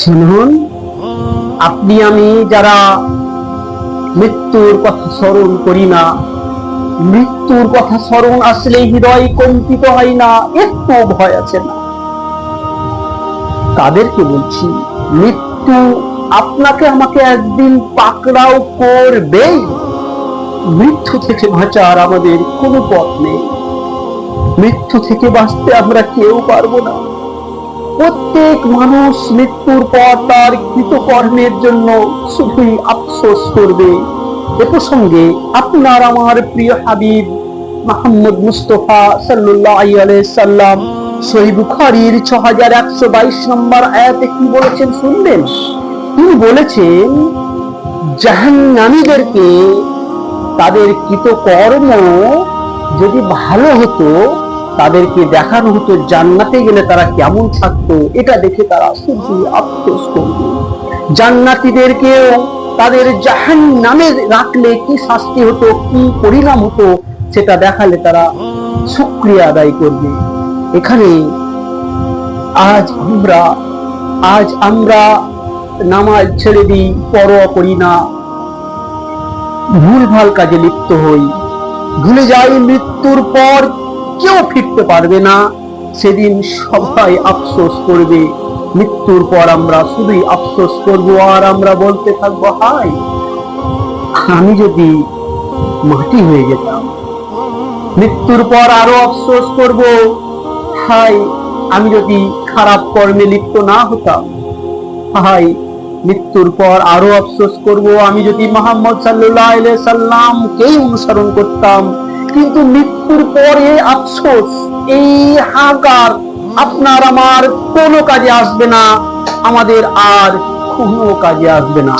শুনুন, আপনি আমি যারা মৃত্যুর কথা স্মরণ করি না, মৃত্যুর কথা স্মরণ আসলে হৃদয় কম্পিত হয় না, একটু ভয় আছে না, তাদেরকে বলছি মৃত্যু আপনাকে আমাকে একদিন পাকড়াও করবেই। মৃত্যু থেকে বাঁচার আমাদের কোনো পথ নেই, মৃত্যু থেকে বাঁচতে আমরা কেউ পারবো না। প্রত্যেক মানুষ মৃত্যুর পর তার কৃতকর্মের জন্য শুধুই আফসোস করবে। এ প্রসঙ্গে আপনার আমার প্রিয় হাবিব মুহাম্মদ মুস্তাফা সাল্লাল্লাহু আলাইহি সাল্লাম সহিহ বুখারীর 6122 নম্বর আয়াতে কি বলেছেন শুনবেন। তিনি বলেছেন, জাহান্নামীদেরকে তাদের কৃতকর্ম যদি ভালো হতো, তাদেরকে দেখানো হতো জান্নাতে গেলে তারা কেমন থাকতো, এটা দেখে তারা শুধু আফসোস করবে। জান্নাতীদেরকেও তাদের জাহান্নামে রাখলে কি শাস্তি হতো, কি পরিণাম হতো, সেটা দেখালে তারা শুকরিয়া আদায় করবে। এখানে আজ আমরা নামাজ ছেড়ে দিই, পরোয়া করি না, ভুলভাল কাজে লিপ্ত হই, ভুলে যাই মৃত্যুর পর কেউ ফিরতে পারবে না। সেদিন সবাই আফসোস করবে। মৃত্যুর পর আমরা শুধুই আফসোস করব আর আমরা বলতে থাকবো, হায় আমি যদি মাটি হয়ে যেতাম। মৃত্যুর পর আরো আফসোস করব, হায় আমি যদি খারাপ কর্মে লিপ্ত না হতাম। হায় মৃত্যুর পর আরো আফসোস করব, আমি যদি মুহাম্মদ সাল্লাল্লাহু আলাইহি সাল্লামকেই অনুসরণ করতাম। কিন্তু মৃত্যুর পরে আফসোস, এই হাহাকার আপনার আমার কোনো কাজে আসবে না, আমাদের আর কোনো কাজে আসবে না।